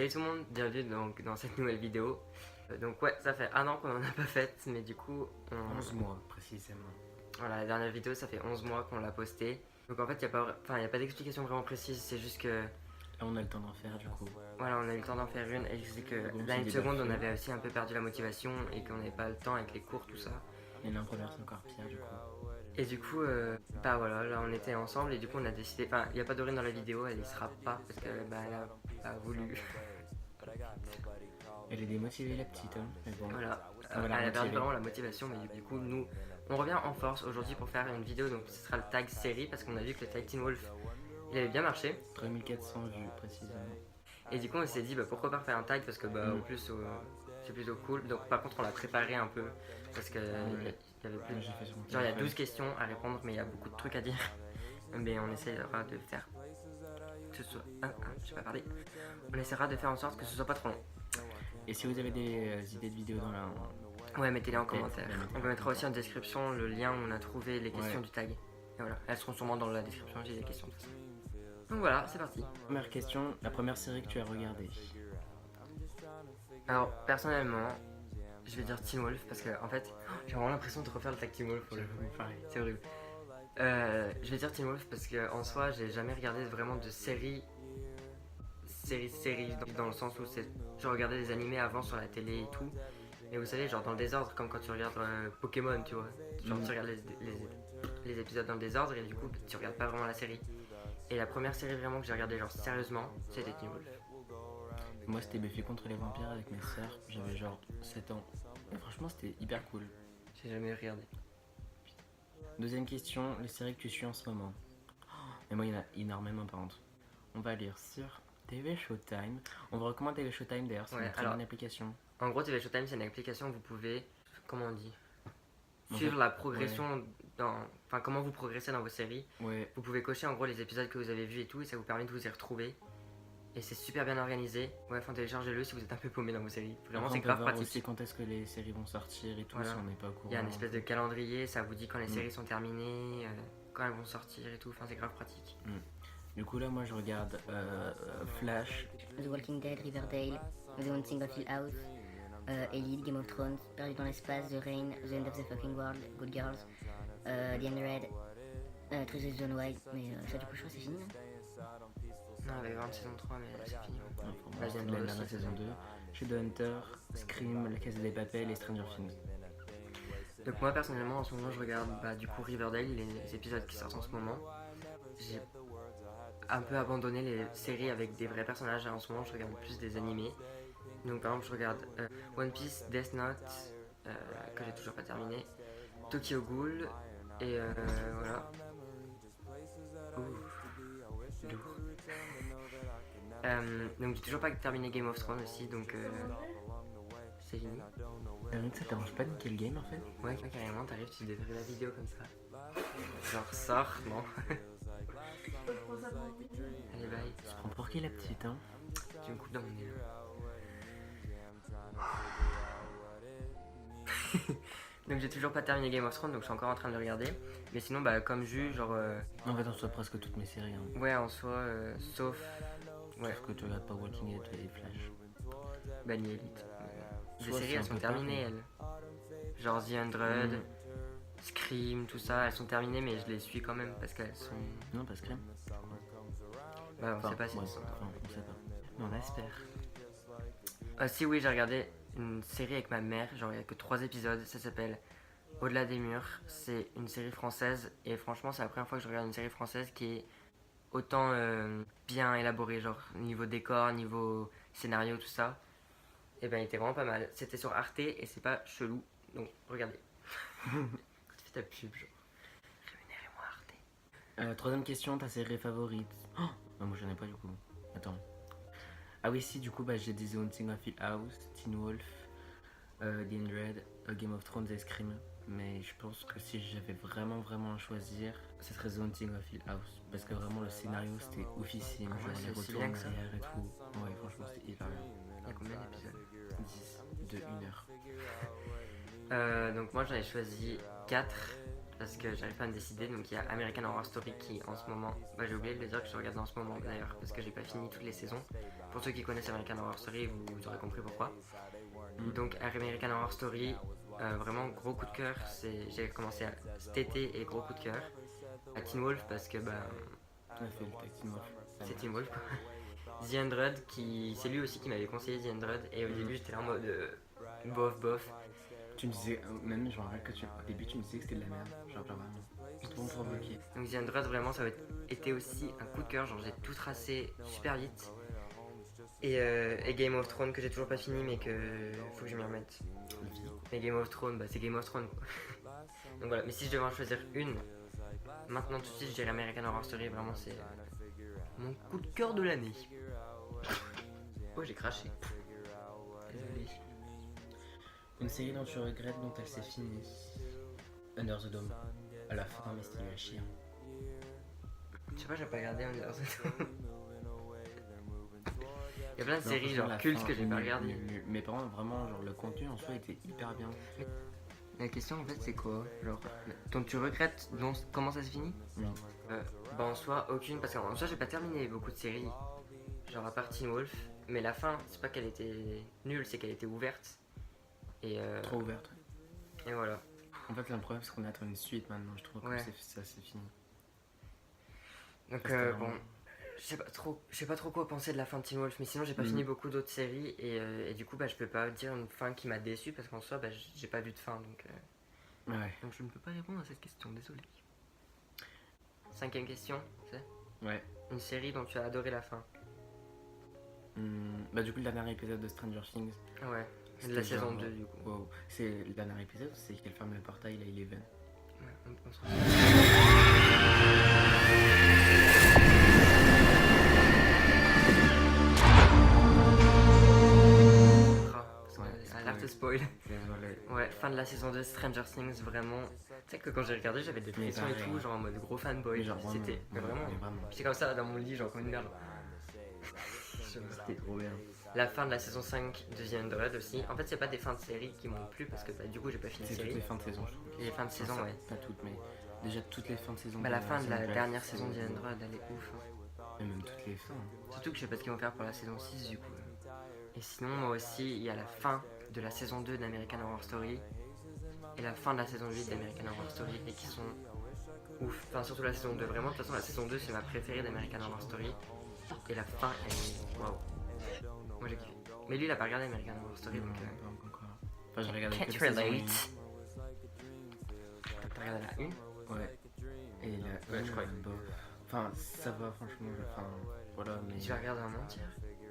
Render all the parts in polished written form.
Salut tout le monde, bienvenue donc dans cette nouvelle vidéo. Donc ouais, ça fait un an qu'on en a pas fait, mais du coup... 11 mois précisément. Voilà, la dernière vidéo, ça fait 11 mois qu'on l'a postée. Donc en fait, il n'y a pas d'explication vraiment précise, c'est juste que... Là on a le temps d'en faire du coup. Voilà, on a eu le temps d'en faire une, et c'est que Bon, là, c'est une seconde, on débriefé. avait aussi un peu perdu la motivation, et qu'on n'avait pas le temps avec les cours, tout ça. Et l'imprimeur c'est encore pire du coup. Et du coup, bah voilà, là on était ensemble, et du coup on a décidé... Enfin, il n'y a pas Dorine dans la vidéo, elle y sera pas, parce qu'elle a pas voulu. Elle est démotivée la petite, hein. Mais bon. Voilà, On va la elle a perdu motiver. vraiment la motivation, mais du coup, nous, on revient en force aujourd'hui pour faire une vidéo. Donc, ce sera le tag série parce qu'on a vu que le tag Teen Wolf il avait bien marché. 3400 vues précisément. Et du coup, on s'est dit bah, pourquoi pas faire un tag parce que, bah, en plus, c'est plutôt cool. Donc, par contre, on l'a préparé un peu parce que il y avait plus. Ouais, j'ai fait sur mon Genre, il y a téléphone. 12 questions à répondre, mais il y a beaucoup de trucs à dire. Mais on essaiera de faire que ce soit. Je vais pas parler. On essaiera de faire en sorte que ce soit pas trop long. Et si vous avez des idées de vidéos dans la... Ouais, mettez-les en commentaire. mettez-les. On mettra aussi en description le lien où on a trouvé les questions Ouais. du tag. Et voilà, elles seront sûrement dans la description, j'ai des questions de toute façon. Donc voilà, c'est parti. Première question, la première série que tu as regardée. Alors, personnellement, je vais dire Teen Wolf parce que, en fait, j'ai vraiment l'impression de refaire le tag Teen Wolf. C'est horrible. Je vais dire Teen Wolf parce que, en soi, j'ai jamais regardé vraiment de série dans le sens où je regardais des animés avant sur la télé et tout. Mais vous savez, genre dans le désordre, comme quand tu regardes Pokémon, tu vois. Genre tu regardes les épisodes dans le désordre et du coup tu regardes pas vraiment la série. Et la première série vraiment que j'ai regardée genre sérieusement, c'était Teen Wolf. Moi c'était Buffy contre les vampires avec mes sœurs, j'avais genre 7 ans. Et franchement c'était hyper cool. J'ai jamais regardé. Deuxième question, les séries que tu suis en ce moment. Mais moi il y en a énormément par contre. On va lire sur TV Showtime. On vous recommande TV Showtime d'ailleurs, c'est Ouais, une très alors- bonne application. En gros, TV Showtime, c'est une application où vous pouvez, comment on dit, En suivre fait, la progression enfin comment vous progressez dans vos séries. Ouais, Vous pouvez cocher en gros les épisodes que vous avez vus et tout, et ça vous permet de vous y retrouver. Et c'est super bien organisé. Ouais, enfin téléchargez-le si vous êtes un peu paumé dans vos séries. Vraiment, après, c'est on peut grave voir pratique. aussi quand est-ce que les séries vont sortir et tout, Voilà. si on n'est pas au courant. Il y a une espèce de calendrier, ça vous dit quand les Mm. séries sont terminées, quand elles vont sortir et tout. Enfin, c'est grave pratique. Du coup là moi je regarde Flash. The Walking Dead, Riverdale, The Haunting of Hill House, Elite, Game of Thrones, Perdu dans l'espace, The Rain, The End of the Fucking World, Good Girls, The Unread, Treasure Zone Y, mais ça du coup je crois que c'est fini. Non, avec vraiment saison 3, mais c'est fini. Pour moi, Bah, c'était Bientôt la aussi, dernière c'est saison 2. Shadowhunter, Scream, La Casa des Papel et Stranger Things. Donc moi personnellement en ce moment je regarde du coup Riverdale, les épisodes qui sortent en ce moment. J'ai un peu abandonné les séries avec des vrais personnages, en ce moment je regarde plus des animés. Donc par exemple je regarde One Piece, Death Note, que j'ai toujours pas terminé, Tokyo Ghoul, et voilà. Ouh, lourd. Donc j'ai toujours pas terminé Game of Thrones aussi, donc c'est fini. Ça t'arrange pas de nickel game en fait? Ouais, carrément, t'arrives, tu détruis la vidéo comme ça. Genre, sors, non. Allez, bye. Tu prends pour qui la petite hein? Tu me coupes dans mon nez. Donc, j'ai toujours pas terminé Game of Thrones, donc je suis encore en train de le regarder. Mais sinon, comme Jus, genre. En fait on soit presque toutes mes séries hein. Ouais, en soi, sauf. Ouais, Sauf que tu regardes pas Walking Dead et Flash. Banny Elite. Les Soit séries, c'est un elles sont peu terminées, pareil. elles. Genre The 100, Scream, tout ça, elles sont terminées, mais je les suis quand même parce qu'elles sont. Non pas Scream. Ouais, on sait pas si ouais, elles sont. enfin, on sait pas. Mais on espère. Si oui, j'ai regardé une série avec ma mère, genre il n'y a que 3 épisodes, ça s'appelle Au-delà des murs, c'est une série française et franchement c'est la première fois que je regarde une série française qui est autant bien élaborée, genre niveau décor, niveau scénario, tout ça. Et ben il était vraiment pas mal, c'était sur Arte et c'est pas chelou, donc regardez. Tu fais ta pub genre, rémunérez-moi Arte. Troisième question, ta série favorite? Oh non, moi j'en ai pas du coup. Attends. Ah oui si du coup j'ai dit The Haunting of Hill House, Teen Wolf, The Unread, Game of Thrones et Scream. Mais je pense que si j'avais vraiment à choisir, ce serait The Haunting of Hill House. Parce que vraiment le scénario c'était oufissime, Ah ouais, genre c'est les aussi retours bien en que ça. arrière et tout. Ouais franchement c'était hyper bien. Il y a combien d'épisodes? 10 de 1 heure. Donc moi j'en ai choisi 4 parce que j'arrive pas à me décider. Donc il y a American Horror Story qui en ce moment, j'ai oublié de le dire que je regarde en ce moment d'ailleurs parce que j'ai pas fini toutes les saisons. Pour ceux qui connaissent American Horror Story, vous aurez compris pourquoi. Donc American Horror Story, vraiment gros coup de cœur. J'ai commencé cet été et gros coup de cœur. À Teen Wolf parce que On a fait le tag Teen Wolf. c'est Teen Wolf quoi. The Hundred, c'est lui aussi qui m'avait conseillé The Hundred et au début j'étais là en mode bof. Tu me disais, même je me rappelle que au début tu me disais que c'était de la merde. Genre vraiment, juste pour me provoquer. Donc The Hundred vraiment ça a été aussi un coup de cœur, genre j'ai tout tracé super vite. Et Game of Thrones que j'ai toujours pas fini mais que faut que je m'y remette. Mais Game of Thrones, c'est Game of Thrones quoi. Donc voilà, mais si je devais en choisir une, maintenant tout de suite je dirais American Horror Story, vraiment c'est mon coup de cœur de l'année. Oh j'ai craché. Désolé. Une série dont tu regrettes dont elle s'est finie. Under the Dome. À la fin, mais c'était nul à chier. Je sais pas, j'ai pas regardé Under the Dome. Il y a plein de Non, séries franchement, genre la cultes fin, que j'ai pas nul, regardé. nul. Mais par contre, vraiment, genre le contenu en soi était hyper bien. La question en fait c'est quoi? Genre, donc tu regrettes comment ça se finit? Non. En soi aucune, parce qu'en soi j'ai pas terminé beaucoup de séries. Genre à part Teen Wolf. Mais la fin, c'est pas qu'elle était nulle, c'est qu'elle était ouverte. Et, Trop ouverte. et voilà. En fait, le problème, c'est qu'on attend une suite maintenant. Je trouve que Ouais. ça c'est fini. Donc C'était bon, vraiment- je sais pas trop quoi penser de la fin de Teen Wolf, mais sinon j'ai pas fini beaucoup d'autres séries et du coup je peux pas dire une fin qui m'a déçu parce qu'en soi j'ai pas vu de fin Ouais. donc je ne peux pas répondre à cette question, désolé. 5ème question, c'est Ouais. une série dont tu as adoré la fin. Du coup, le dernier épisode de Stranger Things. Ouais, de c'était la saison genre- 2 du coup. Wow. C'est le dernier épisode, c'est qu'elle ferme le portail à Eleven. Ouais, on se retrouve. Parce que, Ouais, alerte spoil. Désolé. Ouais, fin de la saison 2 Stranger Things, vraiment. Tu sais que quand j'ai regardé, j'avais des Mais frissons et pareil. tout, genre en mode gros fanboy. Mais genre vraiment. C'était mais Ouais, vraiment. mais vraiment. J'étais comme ça dans mon lit, genre comme une merde. C'était trop bien. La fin de la saison 5 de The Hundred aussi. En fait, c'est pas des fins de série qui m'ont plu parce que du coup, j'ai pas fini C'est la toutes série. les fins de saison, je trouve. Et les fins de saison, Enfin, ouais. Pas toutes, mais déjà toutes les fins de saison. La fin de la Black, dernière c'est- saison de The Hundred, elle est ouf. Hein. Et même toutes les fins. Surtout que je sais pas ce qu'ils vont faire pour la saison 6 du coup. Et sinon, moi aussi, il y a la fin de la saison 2 d'American Horror Story et la fin de la saison 8 d'American Horror Story et qui sont ouf. Enfin, surtout la saison 2. Vraiment, de toute façon, la saison 2 c'est ma préférée d'American Horror Story. Et la fin, elle est waouh. Moi j'ai kiffé. Mais lui, il a pas regardé American Horror Story donc. Pas encore. Enfin, j'ai regardé Can't que la saison relate. T'as regardé la 1? 1. Ouais. Et la Ouais, je crois. bof. Enfin, ça va, franchement. Enfin, voilà, mais. Tu vas regarder en entière?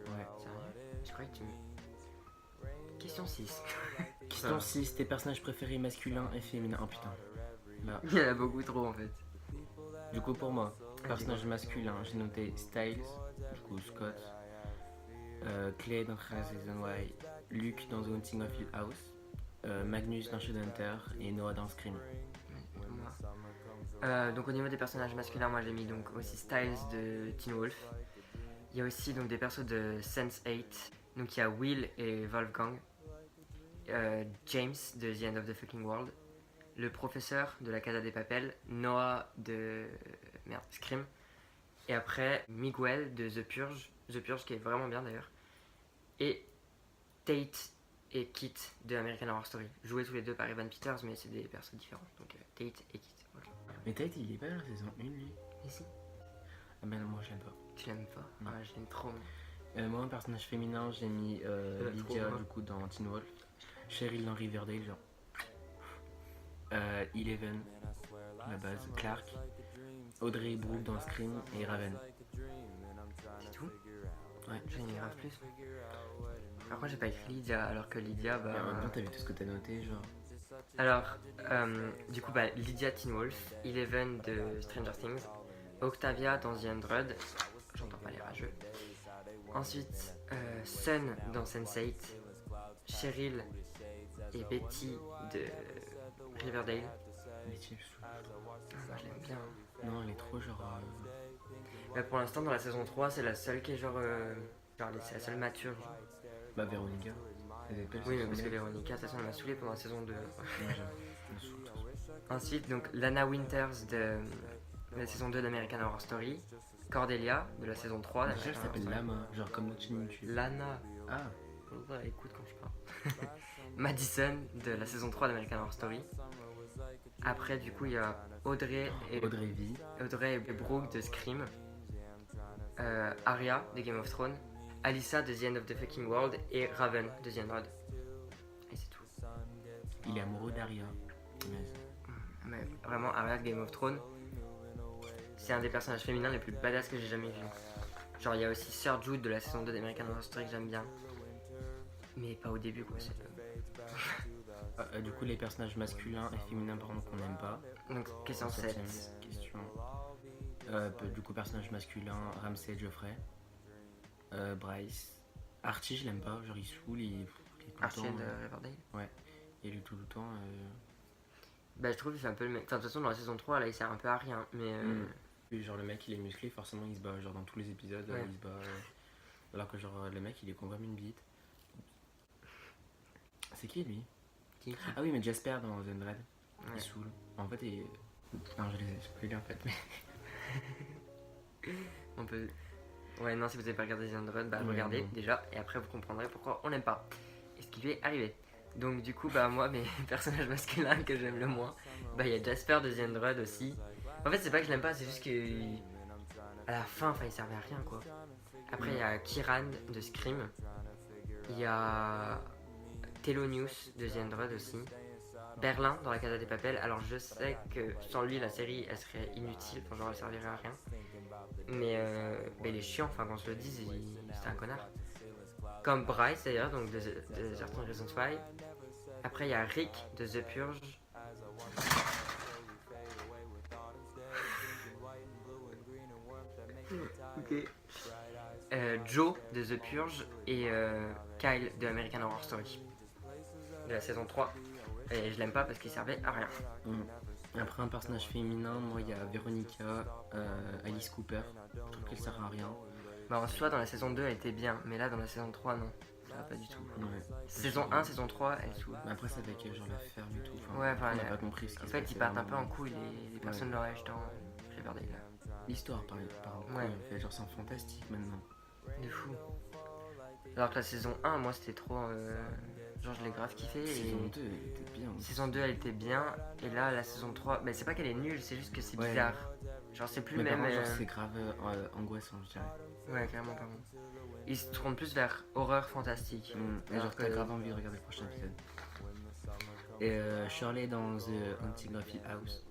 Ouais. Sérieux? Je croyais que tu. Question 6. Question 6, tes personnages préférés masculins et féminins. Oh putain. Là. Il y en a beaucoup trop en fait. Du coup, pour moi, personnage masculin, j'ai noté Styles, du coup Scott, Clay dans Trials Season Y, Luke dans The Haunting of Hill House, Magnus dans Shadowhunter et Noah dans Scream. Donc au niveau des personnages masculins, moi j'ai mis donc aussi Styles de Teen Wolf. Il y a aussi donc des persos de Sense8. Donc il y a Will et Wolfgang. James de The End of the Fucking World. Le professeur de la Casa des Papel. Noah de Scream. Et après Miguel de The Purge. The Purge qui est vraiment bien d'ailleurs. Et Tate et Kit de American Horror Story. Joués tous les deux par Evan Peters, mais c'est des persos différents. Donc Tate et Kit. Voilà. Mais Tate, il est pas dans la saison 1 lui. Ici. Ah ben non, moi je l'aime pas. Tu l'aimes pas? Non. Ouais, je l'aime trop. Moi, un personnage féminin, j'ai mis Lydia trop, hein. du coup dans Teen Wolf, Cheryl dans Riverdale, genre. Eleven, la base, Clark, Audrey et Brooke dans Scream et Raven. C'est tout? Ouais. J'en ai grave plus. Par contre, j'ai pas écrit Lydia, alors que Lydia, Mais en même temps, t'as vu tout ce que t'as noté, genre. Alors, du coup, Lydia Teen Wolf, Eleven de Stranger Things, Octavia dans The Hundred, j'entends pas les rageux. Ensuite, Sun dans Sense8, Cheryl et Betty de Riverdale. Betty, je trouve. Moi, je l'aime bien. Non, elle est trop genre. Là, pour l'instant, dans la saison 3, c'est la seule qui est genre Genre, c'est la seule mature. Genre. Bah, Véronica. Oui, mais parce que Véronica, de toute façon, elle m'a saoulé pendant la saison 2. Ouais, je me saoule, de toute façon. Ensuite, donc, Lana Winters de la saison 2 d'American Horror Story. Cordelia de la saison 3 Déjà, d'American elle Horror s'appelle Story. Lama, genre comme notre chaîne YouTube. Lana. Ah, Ouais, écoute quand je parle. Madison de la saison 3 d'American Horror Story. Après, du coup, il y a Audrey et Brooke de Scream. Arya de Game of Thrones. Alyssa de The End of the Fucking World. Et Raven de The Undead. Et c'est tout. il est amoureux d'Aria. Mais vraiment, Arya de Game of Thrones, c'est un des personnages féminins les plus badass que j'ai jamais vu. Genre, il y a aussi Sir Jude de la saison 2 d'American Horror Story que j'aime bien. Mais pas au début, quoi. Du coup, les personnages masculins et féminins, pardon, qu'on n'aime pas. Donc, question 7. Question. Du coup, personnage masculin, Ramsay, Geoffrey. Bryce. Archie, je l'aime pas, genre il saoule, il est tout le Archie temps. de Riverdale. Il est tout le temps. Bah, je trouve qu'il fait un peu le mec. Enfin, de toute façon, dans la saison 3, là, il sert un peu à rien. Mais. Puis, genre, le mec il est musclé, forcément il se bat. Genre, dans tous les épisodes, Ouais. il se bat. Alors que, genre, le mec il est con comme une bite. C'est qui lui? Qui Ah oui, mais Jasper dans The Undead. Ouais. Il saoule. En fait, il. Non, je les ai spoilés en fait. Mais... On peut. Ouais, non, si vous avez pas regardé The Undead, bah, Ouais, regardez non. déjà. Et après, vous comprendrez pourquoi on n'aime pas. Et ce qui lui est arrivé. Donc, du coup, bah, moi, mes personnages masculins que j'aime le moins, bah, il y a Jasper de The Undead aussi. En fait, c'est pas que je l'aime pas, c'est juste que. À la fin, enfin, il servait à rien, quoi. Après, il y a Kiran de Scream. Il y a Thelonious de The Undead aussi. Berlin dans la Casa des Papel. Alors, je sais que sans lui, la série, elle serait inutile. Enfin, genre, elle servirait à rien. Mais il est chiant, enfin, qu'on se le dise, c'était un connard. Comme Bryce d'ailleurs, donc de Certain Reasons 5. Après, il y a Rick de The Purge. Ok. Joe de The Purge et Kyle de American Horror Story de la saison 3. Et je l'aime pas parce qu'il servait à rien. Après, un personnage féminin, moi il y a Veronica, Alice Cooper. Je trouve qu'elle sert à rien. Bah en soi dans la saison 2 elle était bien, mais là dans la saison 3 non, ça va pas du tout. Ouais. Saison 1, saison 3 elle saoule. Mais après, c'est avec genre la ferme et tout. Enfin, Ouais, enfin, on n'a pas compris ce qui En se fait passait ils partent un peu vraiment. en couille les personnes de leur âge dans Riverdale. L'histoire par exemple. Ouais. En fait, genre c'est fantastique maintenant. De fou. Alors que la saison 1 moi c'était trop... genre je l'ai grave kiffé. Saison Et 2 était bien. saison 2 elle était bien, et là la saison 3, bah, c'est pas qu'elle est nulle, c'est juste que c'est Ouais. bizarre. Genre c'est plus Mais le par même... contre, genre, c'est grave angoissant, je dirais. Ouais carrément. Ils se tournent plus vers horreur fantastique. Et Alors genre, t'as que- grave envie de regarder le prochain épisode. Et Shirley dans The Haunting of Hill House.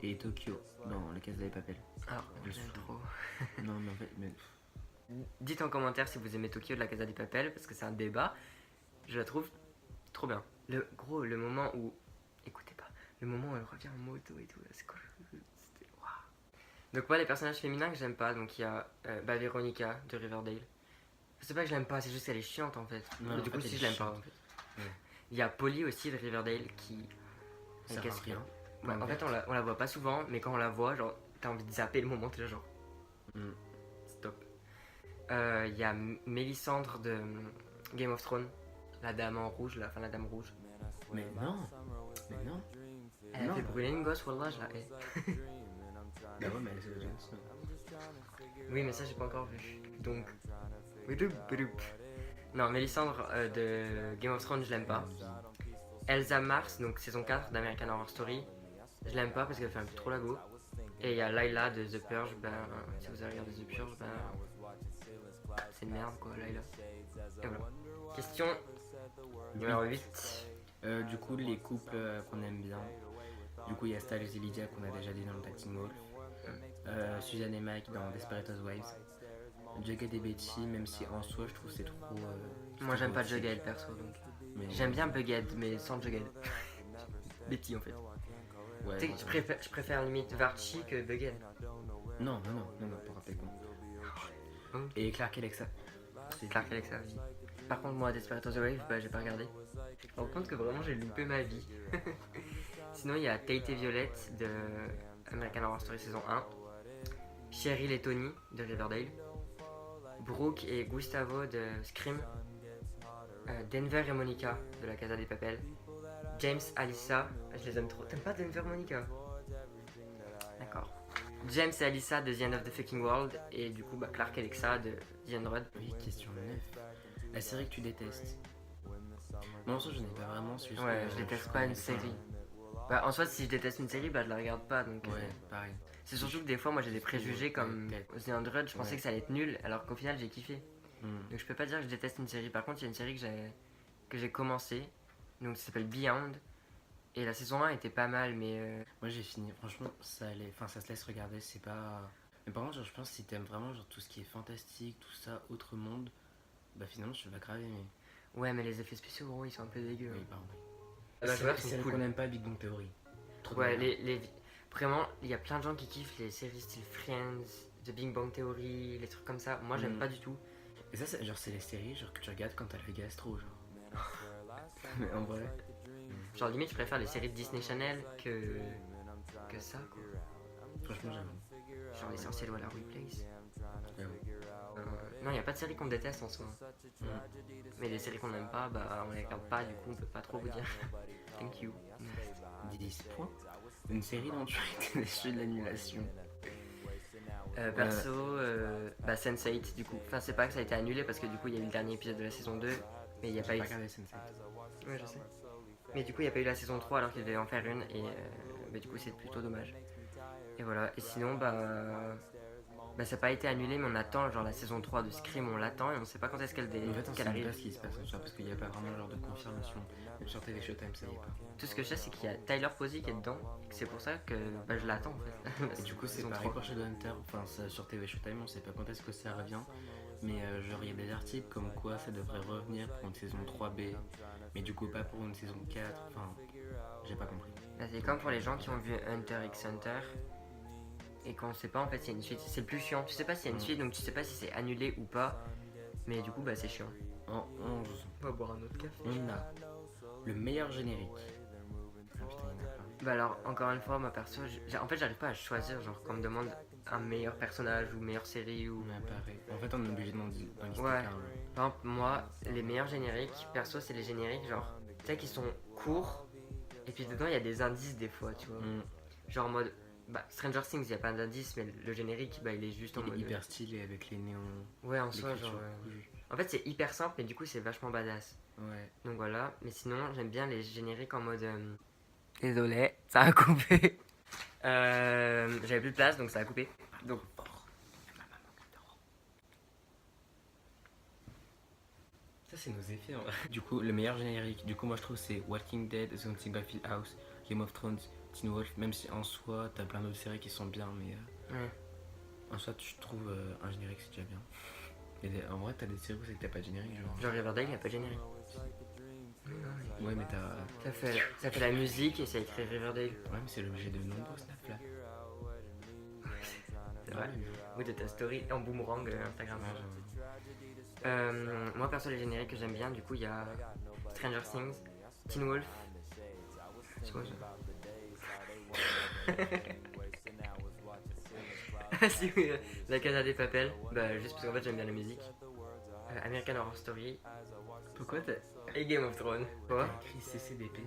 Et Tokyo dans La Casa des Papel. Alors, Elle j'aime saoule. trop. Non, mais en fait, mais... Dites en commentaire si vous aimez Tokyo de la Casa des Papel, parce que c'est un débat. Je la trouve trop bien. Le moment où... Écoutez pas. Le moment où elle revient en moto et tout, là, c'est quoi? C'était... Waouh. Donc moi, les personnages féminins que j'aime pas, donc il y a Véronica de Riverdale. C'est pas que je l'aime pas, c'est juste qu'elle est chiante en fait. Non, Mais en du coup, fait, si elle je est l'aime pas chiante. en fait. Ouais. Il y a Polly aussi de Riverdale qui... Ça Qu'est-ce sert à rien. qu'il y a? Ouais, en fait, on la voit pas souvent, mais quand on la voit, genre, t'as envie de zapper le moment, t'es là, genre, stop. Il y a Mélissandre de Game of Thrones, la dame en rouge, la dame rouge. Mais non. Mais non. Elle a Non. fait brûler une gosse, wallah, je la hais. Bah ouais, mais elle est Jon Snow. Oui, mais ça, j'ai pas encore vu. Donc. Non, Mélissandre de Game of Thrones, je l'aime pas. Elsa Mars, donc saison 4 d'American Horror Story, je l'aime pas parce qu'elle fait un peu trop la go. Et il y a Layla de The Purge, ben, si vous avez regardé The Purge, ben, c'est une merde quoi, Layla. Et voilà. Question numéro 8. Du coup, les couples qu'on aime bien. Du coup, il y a Styles et Lydia qu'on a déjà dit dans le Tag Team Wolf. Suzanne et Mike dans Desperate Housewives. Jughead et Betty, même si en soi je trouve c'est trop. Moi j'aime pas toxique. Jughead perso donc. Mais J'aime bien Bughead mais sans Jughead. Betty en fait. Ouais, Tu sais que je préfère limite Varchi que Bughead. Non, pour rappeler con. Ok. Et Clark et Alexa. C'est Clark Alexa vie. Par contre moi Desperate Housewives, bah j'ai pas regardé. Je me rends compte que vraiment j'ai loupé ma vie. Sinon il y a Tate et Violette de American Horror Story saison 1. Cheryl et Tony de Riverdale. Brooke et Gustavo de Scream, Denver et Monica de la Casa des Papel, James, Alyssa, je les aime trop. T'aimes pas Denver, Monica? D'accord. James et Alyssa de The End of the Fucking World et du coup Clark et Alexa de The Android. Oui, question 9. La série que tu détestes. Moi en soi je n'ai pas vraiment su. Ouais, je déteste pas une série. Bah, en soi, si je déteste une série, bah je la regarde pas. Donc, Ouais, pareil. c'est surtout que des fois, moi j'ai des préjugés comme The Android, je pensais que ça allait être nul, alors qu'au final j'ai kiffé. Donc je peux pas dire que je déteste une série. Par contre, il y a une série que j'ai commencé, donc ça s'appelle Beyond. Et la saison 1 était pas mal, mais Moi j'ai fini, franchement ça allait, enfin ça se laisse regarder, c'est pas... Mais par contre genre, je pense que si t'aimes vraiment genre tout ce qui est fantastique, tout ça, autre monde, bah finalement tu vas grave aimer. ouais, mais les effets spéciaux, gros, ils sont un peu dégueux. Oui, pardon. Bah, C'est ouais, c'est cool. qu'on n'aime pas Big Bang Theory. Trop Ouais, de vraiment, il y a plein de gens qui kiffent les séries style Friends, The Big Bang Theory, les trucs comme ça. Moi, j'aime pas du tout. Et ça, c'est, genre, c'est les séries genre, que tu regardes quand t'as le gastro, genre. Mais en vrai. Genre, limite, je préfère les séries de Disney Channel que ça, quoi. Franchement, j'avoue. Genre l'essentiel ou la Replace. J'avoue. Non, il n'y a pas de série qu'on déteste en soi. Mais les séries qu'on n'aime pas, bah on les regarde pas, du coup on peut pas trop vous dire. Thank you. 10 points. Une série dont tu as été déçu de l'annulation. Perso, bah Sense8 du coup. Enfin, c'est pas que ça a été annulé parce que du coup il y a eu le dernier épisode de la saison 2, mais il n'y a pas J'ai eu. pas regardé Sense8. Ouais, je sais. Mais du coup il n'y a pas eu la saison 3 alors qu'il devait en faire une, et bah, du coup c'est plutôt dommage. Et voilà, et sinon bah ça n'a pas été annulé, mais on attend genre la saison 3 de Scream, on l'attend et on sait pas quand est-ce En fait, on sait qu'elle même arrive. pas ce qui se passe en soi parce qu'il n'y a pas vraiment genre de confirmation. Même sur TV Showtime, ça y est pas. Tout ce que je sais c'est qu'il y a Tyler Posey qui est dedans, et que c'est pour ça que bah, je l'attends en fait. Et du coup, c'est Saison pareil 3. pour Shadowhunter. Enfin, ça, sur TV Showtime, on sait pas quand est-ce que ça revient. Mais genre, il y a des articles comme quoi ça devrait revenir pour une saison 3B. Mais du coup, pas pour une saison 4. Enfin, j'ai pas compris. Bah, c'est comme pour les gens qui ont vu Hunter x Hunter et qu'on sait pas en fait s'il y a une suite. C'est le plus chiant. Tu sais pas s'il y a une suite, donc tu sais pas si c'est annulé ou pas. Mais du coup, bah c'est chiant. En 11, On va boire un autre café. on a le meilleur générique. Ah putain, il y en a pas. Bah alors, encore une fois, moi perso, en fait, j'arrive pas à choisir. Genre, quand on me demande un meilleur personnage ou meilleure série ou. On a pareil. En fait, on est obligé d'en lister Ouais. qu'un. Par exemple, moi, les meilleurs génériques, perso, c'est les génériques, genre, tu sais, qui sont courts. Et puis dedans, il y a des indices des fois, tu vois. Genre en mode. Bah, Stranger Things, il n'y a pas d'indice, mais le générique, bah, il est juste en Il est mode. hyper stylé avec les néons. Ouais, en soi, l'écriture genre. rouge. En fait, c'est hyper simple, mais du coup, c'est vachement badass. Ouais. Donc voilà, mais sinon, j'aime bien les génériques en mode. Désolé, ça a coupé. J'avais plus de place, donc ça a coupé. Donc. Ça, c'est nos effets en vrai. Du coup, le meilleur générique, du coup, moi je trouve c'est Walking Dead, The Haunting of Hill House, Game of Thrones, Teen Wolf. Même si en soi, t'as plein d'autres séries qui sont bien, mais Ouais. en soi, tu trouves un générique, c'est déjà bien. En vrai, t'as des séries où c'est que t'as pas de générique, genre. Genre Riverdale, il n'y a pas de générique. Ouais, mais t'as. Ça fait la musique et ça écrit Riverdale. Ouais, mais c'est l'objet de nombreux snaps là. C'est vrai. Ou de ta story en boomerang Instagram. Ouais, genre. Moi, perso, les génériques que j'aime bien, du coup, il y a Stranger Things, Teen Wolf. C'est quoi ça? Ah si, oui, La Casa des Papel. Bah, juste parce qu'en fait, j'aime bien la musique. American Horror Story. Pourquoi t'as Et Game of Thrones. Quoi? écrit CCDP?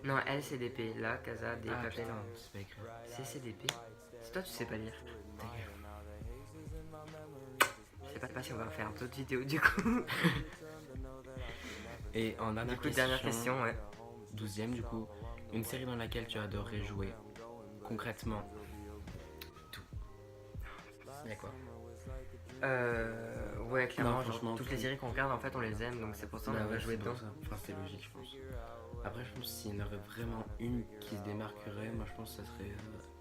Non, LCDP, La Casa des Ah Papel. putain, c'est pas écrit. CCDP. C'est toi, tu sais pas lire. Je sais pas si on va faire d'autres vidéos du coup. Et en dernière Du coup, dernière question, ouais. 12ème du coup, une série dans laquelle tu adorerais jouer. Concrètement, tout. Y'a quoi? Ouais, clairement, Non, genre, franchement, toutes tout. les séries qu'on regarde, en fait, on les aime, donc c'est pour ça qu'on Bah va ouais, jouer c'est dedans. pour ça. Enfin, c'est logique, je pense. Après, je pense s'il y en aurait vraiment une qui se démarquerait, moi je pense que ça serait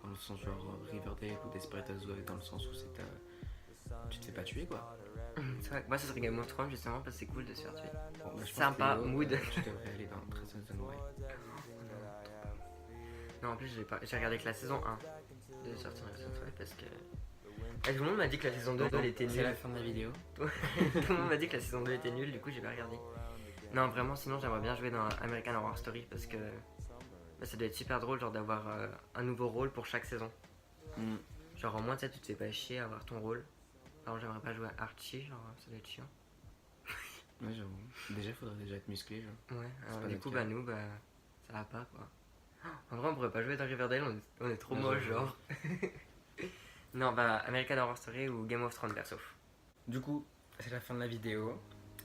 dans le sens genre Riverdale ou Desperate Housewives, dans le sens où c'est tu te fais pas tuer quoi. C'est vrai que moi, ça serait Game of Thrones, justement, parce que c'est cool de se faire tuer. Bon, bah, je pense Sympa, que, mood. Tu devrais aller dans 13 Reasons Why. Non, en plus, j'ai regardé que la saison 1 de sortir la saison 3 parce que. Et tout le monde m'a dit que la saison 2 elle était C'est nulle. la fin de la vidéo. Tout le monde m'a dit que la saison 2 était nulle, du coup, j'ai pas regardé. Non, vraiment, sinon, j'aimerais bien jouer dans American Horror Story parce que bah, ça doit être super drôle, genre d'avoir un nouveau rôle pour chaque saison. Genre, au moins, tu sais, tu te fais pas chier à avoir ton rôle. Par exemple, j'aimerais pas jouer à Archie, genre ça doit être chiant. Ouais, j'avoue. Déjà, faudrait déjà être musclé, genre. Ouais, alors pas du notre coup, cas. bah nous, bah ça va pas quoi. En vrai, on pourrait pas jouer dans Riverdale, on est trop Ouais, moche, j'avoue. genre. Non, bah American Horror Story ou Game of Thrones perso. Du coup, c'est la fin de la vidéo.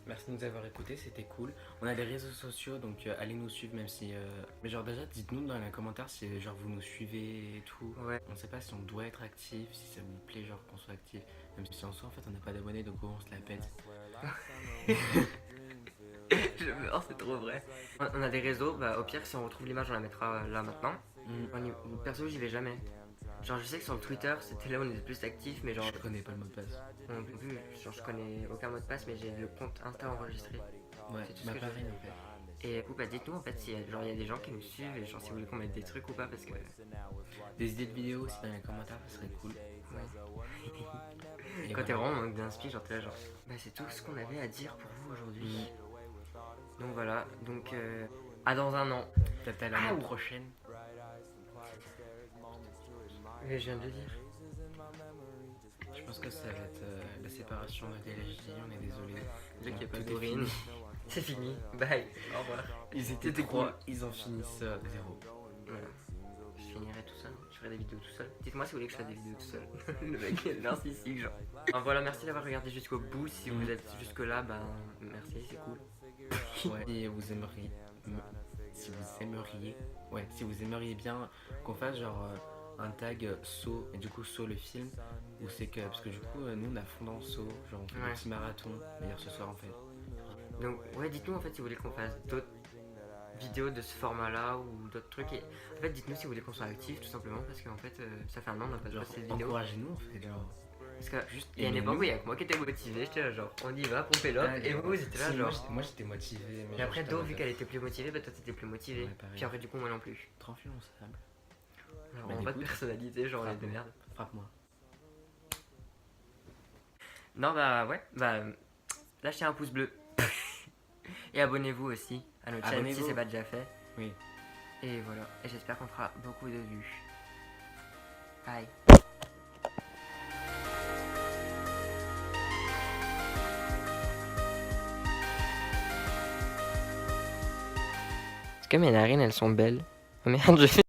Merci de nous avoir écoutés, c'était cool. On a des réseaux sociaux, donc allez nous suivre, même si. Mais genre, déjà, dites-nous dans les commentaires si genre vous nous suivez et tout. Ouais. On sait pas si on doit être actif, si ça vous plaît, genre qu'on soit actif. Même si en soi, en fait, on n'a pas d'abonnés, donc on se la pète. Je meurs, c'est trop vrai. On a des réseaux, bah au pire, si on retrouve l'image, on la mettra là maintenant. Perso, j'y vais jamais. Genre, je sais que sur le Twitter, c'était là où on était plus actif, mais genre, Je connais pas le mot de passe. non plus, genre, je connais aucun mot de passe, mais j'ai le compte Insta enregistré. Ouais, C'est tout ce bah que pareil j'ai. en fait. Et du coup, bah dites-nous en fait si genre, y a des gens qui nous suivent et genre, si vous voulez qu'on mette des trucs ou pas, parce que. Des idées de vidéos aussi dans les commentaires, ça serait cool. Et Quand t'es voilà. vraiment en manque d'inspi, genre, t'es là, genre. Bah, c'est tout ce qu'on avait à dire pour vous aujourd'hui. Donc voilà, donc à dans un an. Peut-être à l'année prochaine. Mais je viens de le dire. Je pense que ça va être la séparation de DLJ, on est désolé. Déjà qu'il n'y a pas Tout de est Dorine. fini. C'est fini. Bye. Au revoir. Ils étaient C'était trois, cool. ils en finissent 0. Voilà. Je finirai tout seul. Je ferai des vidéos tout seul. Dites-moi si vous voulez que je fasse des vidéos tout seul. Le mec est narcissique, genre. Enfin, voilà, merci d'avoir regardé jusqu'au bout. Si vous êtes jusque là, ben merci, c'est cool. Ouais. Et vous aimeriez. Si vous aimeriez. Ouais, si vous aimeriez bien qu'on fasse genre un tag Saw, et du coup Saw le film, ou c'est que. Parce que du coup, nous on a fond dans Saw, genre on fait Ouais. des petits marathons, d'ailleurs ce soir en fait. Donc, ouais, dites-nous en fait si vous voulez qu'on fasse d'autres vidéos de ce format-là ou d'autres trucs. Et en fait, dites-nous si vous voulez qu'on soit actif tout simplement parce qu'en fait, ça fait un an qu'on n'a pas Genre, passé de vidéo. encouragez-nous en fait, genre. Parce que Juste il y a une aimez-nous. époque où il y a que moi qui étais motivé, j'étais là genre on y va, pompez l'op, et vous étiez là Si, genre. moi j'étais motivé. Mais Et genre, après j'étais Do, en vu mode, qu'elle était plus motivée, bah toi t'étais plus motivé. Ouais, pareil. Puis après du coup moi non plus. trop influençable. Alors, Bah, on du pas de coup, personnalité, genre on est frappe-moi. des merdes. Frappe-moi. Non bah ouais, bah lâchez un pouce bleu. Et abonnez-vous aussi à notre chaîne si Abonnez-vous. c'est pas déjà fait. Oui. Et voilà, et j'espère qu'on fera beaucoup de vues. Bye. Est-ce que mes narines elles sont belles? Oh merde, je fais